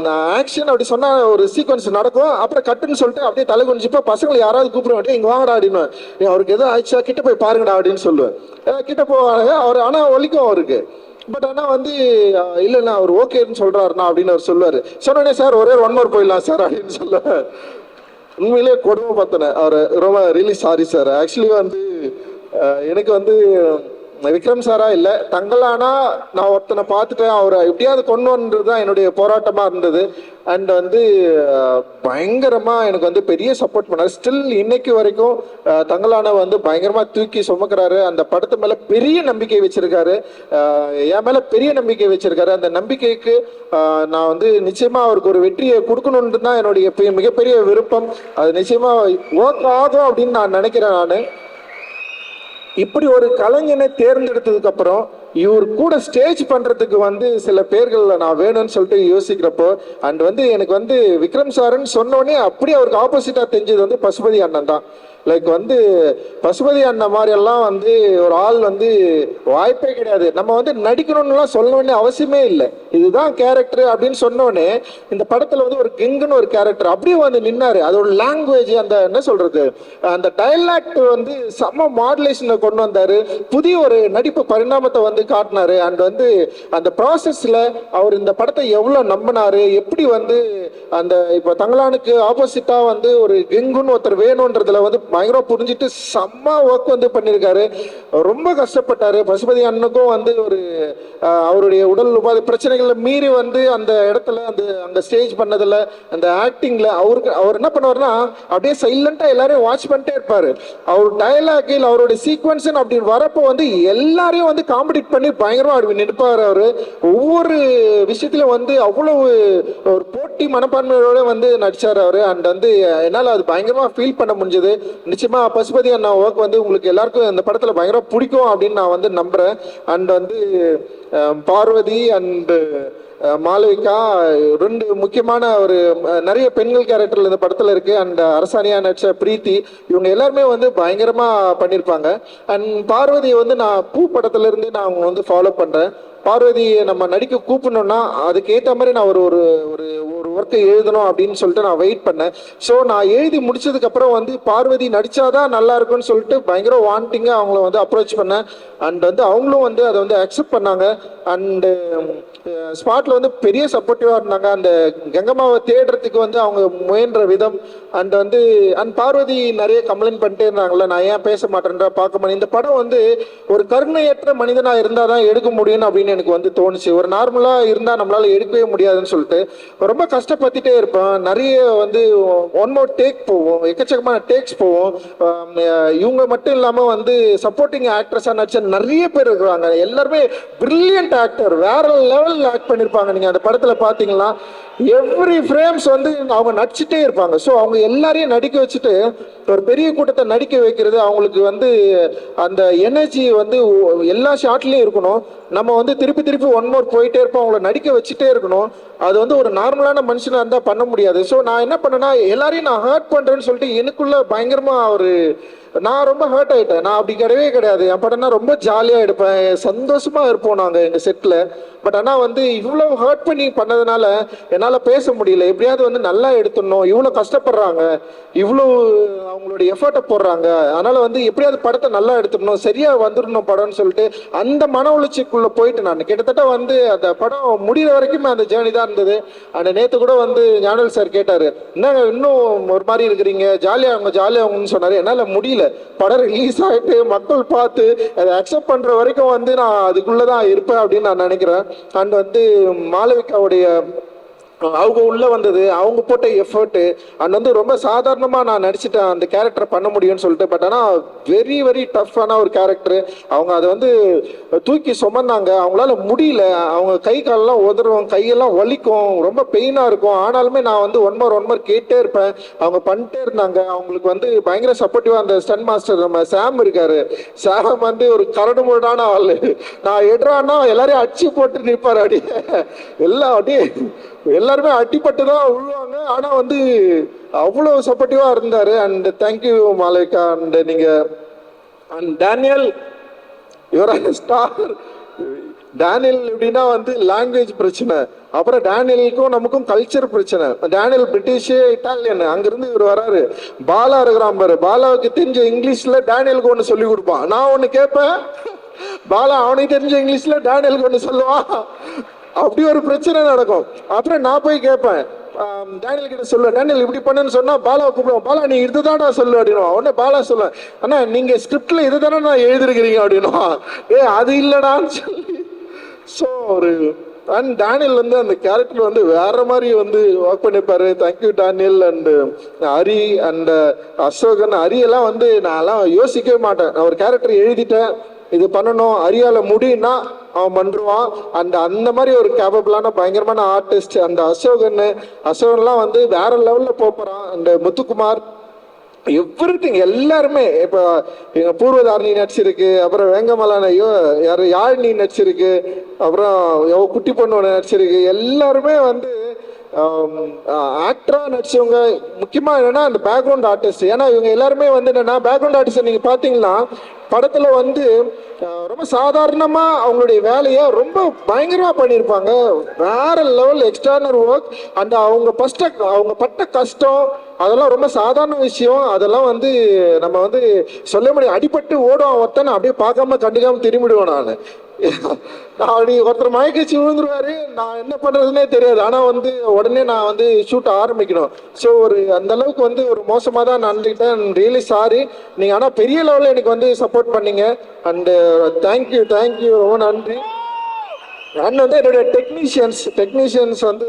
நான் ஆக்ஷன் அப்படி சொன்னா ஒரு சீக்வன்ஸ் நடக்கும், அப்புறம் கட்டுன்னு சொல்லிட்டு அப்படியே தலை குனிச்சுப்பா பசங்களை யாராவது கூப்பிட மாட்டேன், இங்கே வாங்கடா அப்படின்னு. அவருக்கு எதுவும் ஆயிடுச்சா கிட்ட போய் பாருங்கடா அப்படின்னு சொல்லுவேன். கிட்ட போவாங்க அவர், ஆனால் ஒலிக்கும் அவருக்கு. பட் ஆனால் வந்து இல்லைண்ணா அவர் ஓகேன்னு சொல்றாருண்ணா அப்படின்னு அவர் சொல்லுவார். சொன்னோடனே சார் ஒரே 1 more போயிடலாம் சார் அப்படின்னு சொல்லுவேன். உண்மையிலே கொடுமை பார்த்தனேன் அவர். ரொம்ப ரியலி சாரி சார். ஆக்சுவலி வந்து எனக்கு வந்து விக்ரம் சாரா இல்லை, தங்கலானா நான் ஒருத்தனை பார்த்துட்டேன், அவரை எப்படியாவது கொண்டு வந்தது தான் என்னுடைய போராட்டமாக இருந்தது. அண்ட் வந்து பயங்கரமாக எனக்கு வந்து பெரிய சப்போர்ட் பண்ணார். ஸ்டில் இன்னைக்கு வரைக்கும் தங்கலான வந்து பயங்கரமாக தூக்கி சுமக்கிறாரு. அந்த படத்து மேலே பெரிய நம்பிக்கை வச்சிருக்காரு, என் மேலே பெரிய நம்பிக்கை வச்சிருக்காரு. அந்த நம்பிக்கைக்கு நான் வந்து நிச்சயமாக அவருக்கு ஒரு வெற்றியை கொடுக்கணுன்ட்டு தான் என்னுடைய மிகப்பெரிய விருப்பம். அது நிச்சயமாக ஒர்க் ஆகும் அப்படின்னு நான் நினைக்கிறேன். நான் இப்படி ஒரு கலைஞனை தேர்ந்தெடுத்ததுக்கு அப்புறம் இவர் கூட ஸ்டேஜ் பண்றதுக்கு வந்து சில பேர்கள் நான் வேணும்னு சொல்லிட்டு யோசிக்கிறப்போ அண்ட் வந்து எனக்கு வந்து விக்ரம் சாருன்னு சொன்னோடனே அப்படியே அவருக்கு ஆப்போசிட்டா தெரிஞ்சது வந்து பசுபதி அண்ணன் தான். லைக் வந்து பசுபதி அண்ணன் மாதிரி எல்லாம் வந்து ஒரு ஆள் வந்து வாய்ப்பே கிடையாது. நம்ம வந்து நடிக்கணும்னுலாம் சொல்லணும்னு அவசியமே இல்லை, இதுதான் கேரக்டர் அப்படின்னு சொன்னோடனே இந்த படத்துல வந்து ஒரு கிங்குன்னு ஒரு கேரக்டர் அப்படியே வந்து நின்னாரு. அதோட லாங்குவேஜ், அந்த என்ன சொல்றது, அந்த டைலாக்ட் வந்து செம்ம மாடுலேஷனை கொண்டு வந்தாரு. புதிய ஒரு நடிப்பு பரிணாமத்தை வந்து காட்டினாரு. அண்ட் வந்து அந்த ப்ராசஸ்ல அவர் இந்த படத்தை எவ்வளவு நம்பினாரு, எப்படி வந்து அந்த இப்ப தங்கலானுக்கு ஆப்போசிட்டா வந்து ஒரு கிங்குன்னு ஒருத்தர் வேணும்ன்றதுல வந்து பயங்கர புரிஞ்சுட்டு செம்ம ஒர்க் வந்து பண்ணியிருக்காரு. ரொம்ப கஷ்டப்பட்டாரு. பசுபதி அண்ணனுக்கும் வந்து ஒரு அவருடைய உடல் உபாதை பிரச்சனைகளை மீறி வந்து அந்த இடத்துல அந்த ஸ்டேஜ் பண்ணதுல அந்த ஆக்டிங்ல அவர் என்ன பண்ணுவாருன்னா அப்படியே சைலண்டா எல்லாரையும் வாட்ச் பண்ணிட்டே இருப்பாரு. அவர் டயலாகில் அவருடைய சீக்வன்ஸ் அப்படின்னு வரப்போ வந்து எல்லாரையும் வந்து காம்படிட் பண்ணி பயங்கரமா அப்படி நிற்பாரு. அவரு ஒவ்வொரு விஷயத்திலும் வந்து அவ்வளவு ஒரு போட்டி மனப்பான்மையோட வந்து நடிச்சாரு அவரு. அண்ட் வந்து என்னால் அது பயங்கரமா ஃபீல் பண்ண முடிஞ்சது. நிச்சயமா பசுபதி அண்ணா ஒர்க் வந்து உங்களுக்கு எல்லாருக்கும் இந்த படத்துல பயங்கரம் பிடிக்கும் அப்படின்னு நான் வந்து நம்புறேன். அண்ட் வந்து பார்வதி அண்ட் மாளவிகா 2 முக்கியமான ஒரு நிறைய பெண்கள் கேரக்டர்ல இந்த படத்துல இருக்கு. அண்ட் அரசாணியா நடிச்ச பிரீத்தி, இவங்க எல்லாருமே வந்து பயங்கரமா பண்ணியிருப்பாங்க. அண்ட் பார்வதியை வந்து நான் பூ படத்துல இருந்து நான் அவங்க வந்து ஃபாலோ பண்றேன். பார்வதியை நம்ம நடிக்க கூப்பிடணும்னா அதுக்கு ஏற்ற மாதிரி நான் ஒரு ஒரு ஒரு ஒர்க்கை எழுதணும் அப்படின்னு சொல்லிட்டு நான் வெயிட் பண்ணேன். ஸோ நான் எழுதி முடிச்சதுக்கு அப்புறம் வந்து பார்வதி நடிச்சாதான் நல்லா இருக்கும்னு சொல்லிட்டு பயங்கர வாண்டிங்கா அவங்கள வந்து அப்ரோச் பண்ணேன். அண்ட் வந்து அவங்களும் வந்து அதை வந்து அக்செப்ட் பண்ணாங்க. அண்டு ஸ்பாட்ல வந்து பெரிய சப்போர்ட்டிவா இருந்தாங்க. அந்த கங்கம்மாவை தேடுறதுக்கு வந்து அவங்க முயன்ற விதம் அண்ட் வந்து பார்வதி நிறைய கம்ப்ளைண்ட் பண்ணிட்டே இருந்தாங்கல்ல, நான் ஏன் பேச மாட்டேன்ற பார்க்க மாட்டேன். இந்த படம் வந்து ஒரு கருணையற்ற மனிதனா இருந்தாதான் எடுக்க முடியும் அப்படின்னு அப்படின்னு எனக்கு வந்து தோணுச்சு. ஒரு நார்மலாக இருந்தால் நம்மளால எடுக்கவே முடியாதுன்னு சொல்லிட்டு ரொம்ப கஷ்டப்பட்டுட்டே இருப்பேன். நிறைய வந்து ஒன் மோர் டேக் போவோம், எக்கச்சக்கமான டேக்ஸ் போவோம். இவங்க மட்டும் இல்லாமல் வந்து சப்போர்ட்டிங் ஆக்ட்ரஸாக நடிச்ச நிறைய பேர் இருக்கிறாங்க. எல்லாருமே பிரில்லியன்ட் ஆக்டர், வேற லெவல் ஆக்ட் பண்ணியிருப்பாங்க. நீங்கள் அந்த படத்தில் பார்த்தீங்கன்னா எவ்ரி ஃப்ரேம்ஸ் வந்து அவங்க நடிச்சுட்டே இருப்பாங்க. ஸோ அவங்க எல்லாரையும் நடிக்க வச்சுட்டு ஒரு பெரிய கூட்டத்தை நடிக்க வைக்கிறது, அவங்களுக்கு வந்து அந்த எனர்ஜி வந்து எல்லா ஷாட்லேயும் இருக்கணும். நம்ம வந்து திருப்பி திருப்பி ஒன் மோர் போயிட்டே இருப்போம், அவங்கள நடிக்க வச்சுட்டே இருக்கணும். அது வந்து ஒரு நார்மலான மனுஷனாக இருந்தால் பண்ண முடியாது. ஸோ நான் என்ன பண்ணேன்னா, எல்லாரையும் நான் ஹர்ட் பண்ணுறேன்னு சொல்லிட்டு எனக்குள்ள பயங்கரமாக நான் ரொம்ப ஹர்ட் ஆகிட்டேன். நான் அப்படி கிடையவே கிடையாது. என் படம்னா ரொம்ப ஜாலியாக எடுப்பேன், சந்தோஷமாக இருப்போம் நாங்கள் எங்கள் செட்டில். பட் ஆனால் வந்து இவ்வளோ ஹர்ட் பண்ணி பண்ணதுனால என்னால் பேச முடியல. எப்படியாவது வந்து நல்லா எடுத்துடணும், இவ்வளோ கஷ்டப்படுறாங்க, இவ்வளோ அவங்களுடைய எஃபர்ட்டை போடுறாங்க, அதனால் வந்து எப்படியாவது படத்தை நல்லா எடுத்துடணும், சரியாக வந்துடணும் படம்னு சொல்லிட்டு அந்த மன உளைச்சிக்குள்ளே போயிட்டு நான் கிட்டத்தட்ட வந்து அந்த படம் முடிகிற வரைக்குமே அந்த ஜேர்னி தான் இருந்தது. அந்த நேற்று கூட வந்து ஞானல் சார் கேட்டார், என்னங்க இன்னும் ஒரு மாதிரி இருக்கிறீங்க, ஜாலியாகுங்கன்னு சொன்னார். என்னால் முடியல. படம் ரிலீஸ் ஆகிட்டு மக்கள் பார்த்து அதை அக்செப்ட் பண்ணுற வரைக்கும் வந்து நான் அதுக்குள்ளே தான் இருப்பேன் அப்படின்னு நான் நினைக்கிறேன். அண்ட் வந்து மாளவிகாவுடைய அவங்க உள்ள வந்தது, அவங்க போட்ட எஃபர்ட்டு, அண்ட் வந்து ரொம்ப சாதாரணமாக நான் நடிச்சுட்டேன் அந்த கேரக்டரை பண்ண முடியும்னு சொல்லிட்டு. பட் ஆனால் வெரி வெரி டஃப்பான ஒரு கேரக்டர். அவங்க அதை வந்து தூக்கி சுமந்தாங்க, அவங்களால முடியல. அவங்க கை காலெல்லாம் உதறும், கையெல்லாம் வலிக்கும், ரொம்ப பெயினாக இருக்கும். ஆனாலுமே நான் வந்து ஒன் மோர் கேட்டே இருப்பேன். அவங்க பண்ணிட்டே இருந்தாங்க. அவங்களுக்கு வந்து பயங்கர சப்போர்ட்டிவாக அந்த ஸ்டன் மாஸ்டர் நம்ம சாம் இருக்காரு. சாம் வந்து ஒரு கரடு முரடான ஆள். நான் எடுறான்னா எல்லாரையும் அடிச்சு போட்டு நிற்பார். அப்படியே எல்லாருமே அடிப்பட்டு தான் விழுவாங்க. ஆனால் வந்து அவ்வளோ சப்போர்ட்டிவாக இருந்தார். And thank you Malavika. அண்ட் நீங்கள் and Daniel, your star. Daniel எப்படின்னா வந்து லாங்குவேஜ் பிரச்சனை, அப்புறம் டேனியலுக்கும் நமக்கும் கல்ச்சர் பிரச்சனை. டேனியல் பிரிட்டிஷு, இட்டாலியன், அங்கிருந்து இவர் வராரு. பாலா இருக்கிறான் பாரு, பாலாவுக்கு தெரிஞ்ச இங்கிலீஷில் டேனியலுக்கு ஒன்று சொல்லி கொடுப்பான். நான் ஒன்று கேட்பேன், பாலா அவனுக்கு தெரிஞ்ச இங்கிலீஷில் டேனியலுக்கு ஒன்று சொல்லுவான். அப்படி ஒரு பிரச்சனை நடக்கும். அப்புறம் நான் போய் கேட்பேன், டேனியல் கிட்ட சொல்லுவேன், டேனியல் இப்படி பண்ணுன்னு சொன்னா பாலாவை கூப்பிடுவோம், பாலா நீ இதுதான்டா சொல்லு அப்படின்னுவா. உடனே பாலா சொல்லுவேன், அண்ணா நீங்க ஸ்கிரிப்ட்ல இதுதானே நான் எழுதிருக்கிறீங்க அப்படின்னுவா. அது இல்லடான்னு சொல்லி. ஸோ ஒரு அண்ட் டேனியல் வந்து அந்த கேரக்டர் வந்து வேற மாதிரி வந்து ஒர்க் பண்ணியிருப்பாரு. Thank you Daniel. And Hari and Asokan. ஹரியெல்லாம் வந்து நான்லாம் யோசிக்கவே மாட்டேன். நான் ஒரு கேரக்டர் எழுதிட்டேன், இது பண்ணணும், அரியால முடியும்னா அவன் பண்ணுவான். அந்த மாதிரி ஒரு கேபபிளான பயங்கரமான ஆர்டிஸ்ட் அந்த அசோகன்லாம் வந்து வேற லெவலில் போகிறான். அந்த முத்துக்குமார், எவ்ரிதிங் எல்லாருமே. இப்போ எங்கள் பூர்வதாரணி நடிச்சிருக்கு, அப்புறம் வேங்கமலான யாழினி நடிச்சிருக்கு, அப்புறம் குட்டி பொண்ணு நடிச்சிருக்கு. எல்லாருமே வந்து ஆக்டராக நடிச்சவங்க. முக்கியமாக என்னென்னா அந்த பேக்ரவுண்ட் ஆர்டிஸ்ட். ஏன்னா இவங்க எல்லாருமே வந்து என்னென்னா பேக்ரவுண்ட் ஆர்டிஸ்ட்டை நீங்கள் பார்த்தீங்கன்னா படத்தில் வந்து ரொம்ப சாதாரணமாக அவங்களுடைய வேலையை ரொம்ப பயங்கரமாக பண்ணியிருப்பாங்க. வேற லெவல் எக்ஸ்டர்னல் ஒர்க். அந்த அவங்க பட்ட கஷ்டம் அதெல்லாம் ரொம்ப சாதாரண விஷயம். அதெல்லாம் வந்து நம்ம வந்து சொல்ல முடியும். அடிபட்டு ஓடுவான் ஒருத்தனை அப்படியே பார்க்காம கண்டுக்காமல் திரும்பிடுவேன் நான். அப்படி ஒருத்தர் மயக்கச்சி விழுந்துருவாரு, நான் என்ன பண்றதுன்னே தெரியாது. ஆனா வந்து உடனே நான் வந்து ஷூட் ஆரம்பிக்கணும். ஸோ அந்த அளவுக்கு வந்து ஒரு மோசமாக தான் நடந்துக்கிட்டேன். Really sorry. நீங்க ஆனா பெரிய லெவலில் எனக்கு வந்து சப்போர்ட் பண்ணீங்க. அண்டு தேங்க்யூ ரொம்ப நன்றி. அண்ட் வந்து என்னுடைய டெக்னீஷியன்ஸ் வந்து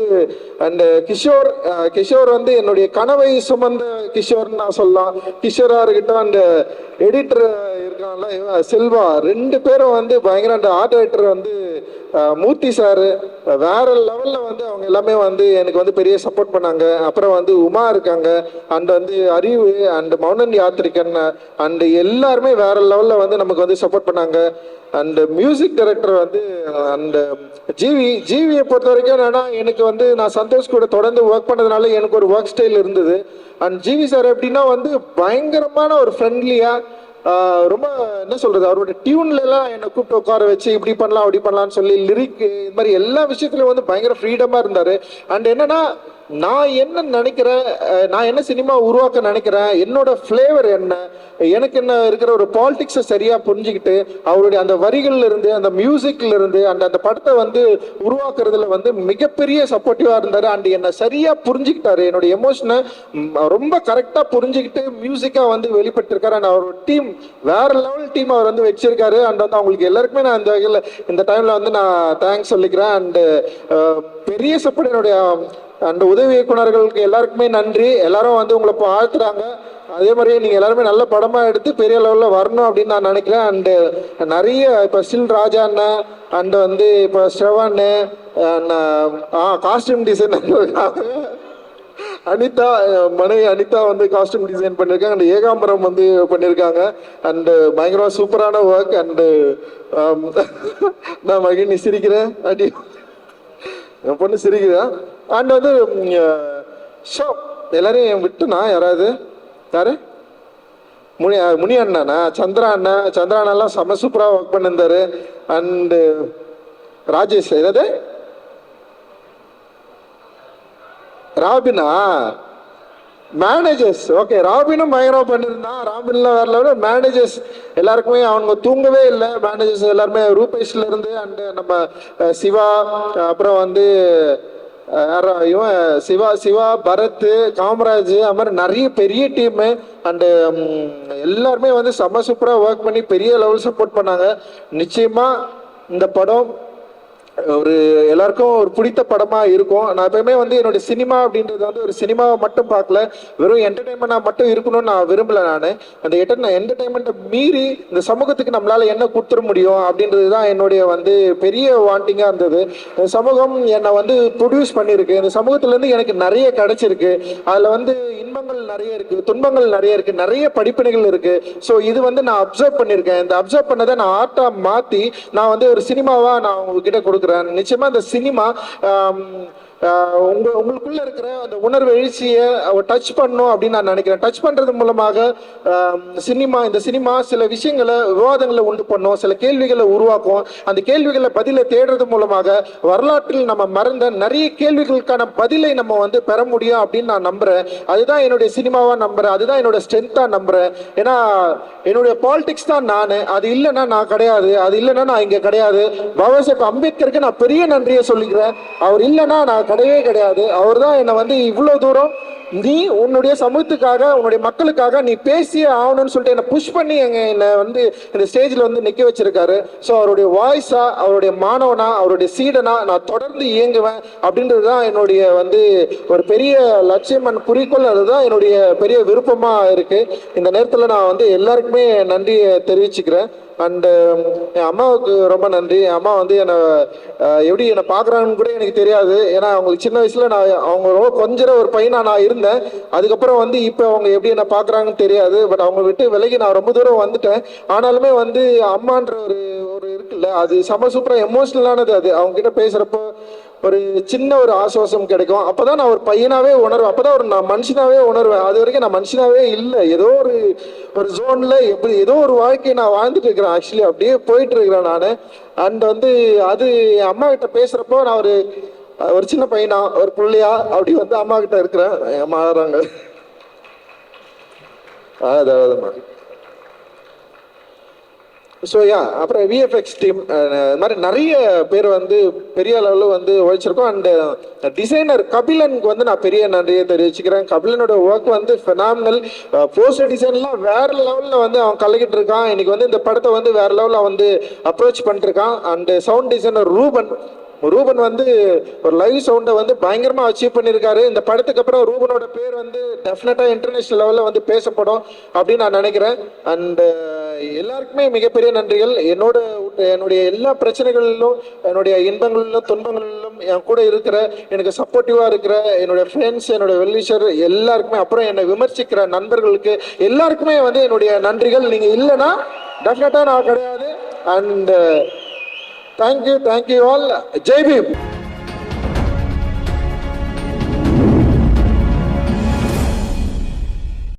அண்ட் கிஷோர் வந்து என்னுடைய கனவை சுமந்த கிஷோர்னு நான் சொல்லலாம். கிஷோராக இருக்கட்டும், அந்த எடிட்டர் இருக்காங்கல்ல செல்வா, 2 பேரும் வந்து பயங்கர. அந்த ஆர்ட் டைரக்டர் வந்து மூர்த்தி சாரு வேற லெவலில் வந்து அவங்க எல்லாமே வந்து எனக்கு வந்து பெரிய சப்போர்ட் பண்ணாங்க. அப்புறம் வந்து உமா இருக்காங்க, அண்ட் வந்து அறிவு அண்ட் மௌனன் யாத்திரிகன் அண்ட் எல்லாருமே வேற லெவலில் வந்து நமக்கு வந்து சப்போர்ட் பண்ணாங்க. அண்ட் மியூசிக் டைரக்டர் வந்து அண்ட் ஜிவியை பொறுத்த வரைக்கும் என்னன்னா, எனக்கு வந்து நான் சந்தோஷ் கூட தொடர்ந்து ஒர்க் பண்ணதுனால எனக்கு ஒரு ஒர்க் ஸ்டைல் இருந்தது. அண்ட் ஜிவி சார் எப்படின்னா வந்து பயங்கரமான ஒரு ஃப்ரெண்ட்லியாக ரொம்ப என்ன சொல்றது, அவரோட டியூன்லாம் என்னை கூப்பிட்டு உட்கார வச்சு இப்படி பண்ணலாம் அப்படி பண்ணலாம்னு சொல்லி லிரிக் இது மாதிரி எல்லா விஷயத்துலையும் வந்து பயங்கர ஃப்ரீடமாக இருந்தார். அண்ட் என்னன்னா, நான் என்ன நினைக்கிறேன், நான் என்ன சினிமா உருவாக்க நினைக்கிறேன், என்னோட ஃப்ளேவர் என்ன, எனக்கு என்ன இருக்கிற ஒரு பாலிடிக்ஸை சரியாக புரிஞ்சுக்கிட்டு அவருடைய அந்த வரிகள்ல இருந்து அந்த மியூசிக்ல இருந்து அந்த படத்தை வந்து உருவாக்குறதுல வந்து மிகப்பெரிய சப்போர்ட்டிவாக இருந்தார். அண்ட் என்னை சரியாக புரிஞ்சுக்கிட்டாரு, என்னோட எமோஷனை ரொம்ப கரெக்டாக புரிஞ்சுக்கிட்டு மியூசிக்காக வந்து வெளிப்பட்டிருக்காரு. அண்ட் அவரோட டீம் வேற லெவல் டீம் அவர் வந்து வச்சிருக்காரு. அண்ட் வந்து அவங்களுக்கு எல்லாருக்குமே நான் இந்த வகையில் இந்த டைம்ல வந்து நான் தேங்க்ஸ் சொல்லிக்கிறேன். அண்டு பெரிய சப்போர்ட் என்னுடைய அண்ட் உதவி இயக்குனர்களுக்கு எல்லாருக்குமே நன்றி. எல்லாரும் வந்து உங்களை வாழ்த்துறாங்க. அதே மாதிரியே நீங்கள் எல்லாருமே நல்ல படமாக எடுத்து பெரிய லெவலில் வரணும் அப்படின்னு நான் நினைக்கிறேன். அண்டு நிறைய இப்போ ஸ்டில் ராஜா அண்ணன் அண்டு வந்து இப்போ ஸ்ரவன் காஸ்டியூம் டிசைனர் அனிதா மனைவி அனிதா வந்து காஸ்டியூம் டிசைன் பண்ணியிருக்காங்க. அண்ட் ஏகாம்பரம் வந்து பண்ணியிருக்காங்க. அண்டு பயங்கரமாக சூப்பரான ஒர்க். அண்டு நான் மகிழ்ச்சி சிரிக்கிறேன் அடி என் பொண்ணு சிரிக்கிறேன். அண்ட் வந்து ஷோ எல்லாரையும் விட்டுனா யாராவது யாரு முனி அண்ணா சந்திரா அண்ணெல்லாம் செம்ம சூப்பராக ஒர்க் பண்ணியிருந்தாரு. அண்டு ராஜேஷ் ஏதாவது ராபினா மேனேஜர்ஸ் ஓகே ராபினும் பயங்கரமாக பண்ணியிருந்தான். ராபின்லாம் வேற லெவலில் மேனேஜர்ஸ் எல்லாருக்குமே அவங்க தூங்கவே இல்லை. மேனேஜர்ஸ் எல்லாருமே ரூபேஷ்ல இருந்து அண்டு நம்ம சிவா அப்புறம் வந்து இவன் சிவா பரத் காமராஜ் அது மாதிரி நிறைய பெரிய டீமு அண்டு எல்லாருமே வந்து செம்ம சூப்பராக ஒர்க் பண்ணி பெரிய லெவல் சப்போர்ட் பண்ணாங்க. நிச்சயமா இந்த படம் ஒரு எல்லாருக்கும் ஒரு பிடித்த படமாக இருக்கும். நான் எப்பயுமே வந்து என்னுடைய சினிமா அப்படின்றது வந்து ஒரு சினிமாவை மட்டும் பார்க்கல, வெறும் என்டர்டைன்மெண்ட்டாக மட்டும் இருக்கணும்னு நான் விரும்பலை. நான் அந்த என்டர்டைன்மெண்ட்டை மீறி இந்த சமூகத்துக்கு நம்மளால் என்ன கொடுத்துட முடியும் அப்படின்றது தான் என்னுடைய வந்து பெரிய வாண்டிங்காக இருந்தது. இந்த சமூகம் என்னை வந்து ப்ரொடியூஸ் பண்ணியிருக்கு. இந்த சமூகத்துலேருந்து எனக்கு நிறைய கிடைச்சிருக்கு. அதில் வந்து இன்பங்கள் நிறைய இருக்குது, துன்பங்கள் நிறைய இருக்குது, நிறைய படிப்பினைகள் இருக்குது. ஸோ இது வந்து நான் அப்சர்வ் பண்ணியிருக்கேன். இந்த அப்சர்வ் பண்ணதை நான் ஆர்ட்டாக மாற்றி நான் வந்து ஒரு சினிமாவாக நான் உங்ககிட்ட கொடுக்குறேன். நிச்சயமா இந்த சினிமா உங்களுக்குள்ள இருக்கிற அந்த உணர்வு எழுச்சியை டச் பண்ணும் அப்படின்னு நான் நினைக்கிறேன். டச் பண்றது மூலமாக இந்த சினிமா சில விஷயங்களை விவாதங்களை உண்டு பண்ணும், சில கேள்விகளை உருவாக்கும். அந்த கேள்விகளை பதிலை தேடுறது மூலமாக வரலாற்றில் நம்ம மறந்த நிறைய கேள்விகளுக்கான பதிலை நம்ம வந்து பெற முடியும் அப்படின்னு நான் நம்புறேன். அதுதான் என்னுடைய சினிமாவா நம்புறேன், அதுதான் என்னோட ஸ்ட்ரென்த்தா நம்புறேன். ஏன்னா என்னுடைய பாலிடிக்ஸ் தான் நான், அது இல்லைன்னா நான் கிடையாது, அது இல்லைன்னா நான் இங்க கிடையாது. பாபா சாஹேப் அம்பேத்கருக்கு நான் பெரிய நன்றியை சொல்லிக்கிறேன். அவர் இல்லைன்னா நான் கிடையவே கிடையாது. அவர் தான் என்னை வந்து இவ்வளவு தூரம் நீ உன்னுடைய சமூகத்துக்காக உன்னுடைய மக்களுக்காக நீ பேசியே ஆகணும்னு சொல்லிட்டு என்னை புஷ் பண்ணி என்னை வந்து இந்த ஸ்டேஜில் வந்து நிற்க வச்சிருக்காரு. ஸோ அவருடைய வாய்ஸா, அவருடைய மாணவனா, அவருடைய சீடனா நான் தொடர்ந்து இயங்குவேன் அப்படின்றது தான் என்னுடைய வந்து ஒரு பெரிய லட்சியம் அண்ட் குறிக்கோள். அதுதான் என்னுடைய பெரிய விருப்பமாக இருக்கு. இந்த நேரத்தில் நான் வந்து எல்லாருக்குமே நன்றியை தெரிவிச்சுக்கிறேன். அண்டு என் அம்மாவுக்கு ரொம்ப நன்றி. என் அம்மா வந்து எப்படி என்னை பார்க்குறாங்கன்னு கூட எனக்கு தெரியாது. ஏன்னா அவங்களுக்கு சின்ன வயசில் அவங்க ரொம்ப கொஞ்சம் ஒரு பையனாக நான் இருந்தேன். அதுக்கப்புறம் வந்து இப்போ அவங்க எப்படி என்னை பார்க்குறாங்கன்னு தெரியாது. பட் அவங்க விட்டு விலகி நான் ரொம்ப தூரம் வந்துட்டேன். ஆனாலுமே வந்து அம்மான்ற ஒரு இருக்குல்ல, அது செம சூப்பராக எமோஷ்னலானது. அது அவங்க கிட்ட பேசுகிறப்போ ஒரு சின்ன ஒரு ஆசுவாசம் கிடைக்கும். அப்போதான் நான் ஒரு பையனாவே உணர்வேன், அப்போதான் நான் மனுஷனாவே உணர்வேன். அது வரைக்கும் நான் மனுஷனாவே இல்லை, ஏதோ ஒரு ஜோன்ல எப்படி ஏதோ ஒரு வாழ்க்கையை நான் வாழ்ந்துட்டு இருக்கிறேன். ஆக்சுவலி அப்படியே போயிட்டு இருக்கிறேன் நான். அண்ட் வந்து அது என் அம்மா கிட்ட பேசுறப்போ நான் ஒரு சின்ன பையனா, ஒரு பிள்ளையா அப்படி வந்து அம்மா கிட்ட இருக்கிறேன். என் அம்மா ஆடுறாங்க. அதாவதுமா ஸோ அப்புறம் விஎஃப்எக்ஸ் டீம் இது மாதிரி நிறைய பேர் வந்து பெரிய அளவில் வந்து உழைச்சிருக்கோம். அண்டு டிசைனர் கபிலனுக்கு வந்து நான் பெரிய நன்றியை தெரிவிச்சுக்கிறேன். கபிலனோட ஒர்க் வந்து ஃபெனாமினல். போஸ்டர் டிசைன்லாம் வேற லெவலில் வந்து அவன் கலக்கிட்டு இருக்கான். இன்னைக்கு வந்து இந்த படத்தை வந்து வேற லெவலில் வந்து அப்ரோச் பண்ணிருக்கான். அண்டு சவுண்ட் டிசைனர் ரூபன் வந்து ஒரு லைவ் சவுண்டை வந்து பயங்கரமாக அச்சீவ் பண்ணியிருக்காரு. இந்த படத்துக்கு அப்புறம் ரூபனோட பேர் வந்து டெஃபினட்டாக இன்டர்நேஷ்னல் லெவலில் வந்து பேசப்படும் அப்படின்னு நான் நினைக்கிறேன். அண்டு எல்லாருக்குமே மிகப்பெரிய நன்றிகள். என்னுடைய எல்லா பிரச்சனைகளிலும், என்னுடைய இன்பங்களிலும் துன்பங்களிலும் என் கூட இருக்கிற, எனக்கு சப்போர்ட்டிவாக இருக்கிற என்னுடைய ஃப்ரெண்ட்ஸ், என்னுடைய வெல்விஷர் எல்லாருக்குமே, அப்புறம் என்னை விமர்சிக்கிற நண்பர்களுக்கு எல்லாருக்குமே வந்து என்னுடைய நன்றிகள். நீங்கள் இல்லைன்னா டெஃபினட்டாக நான் கிடையாது. And thank you all. Jai beam.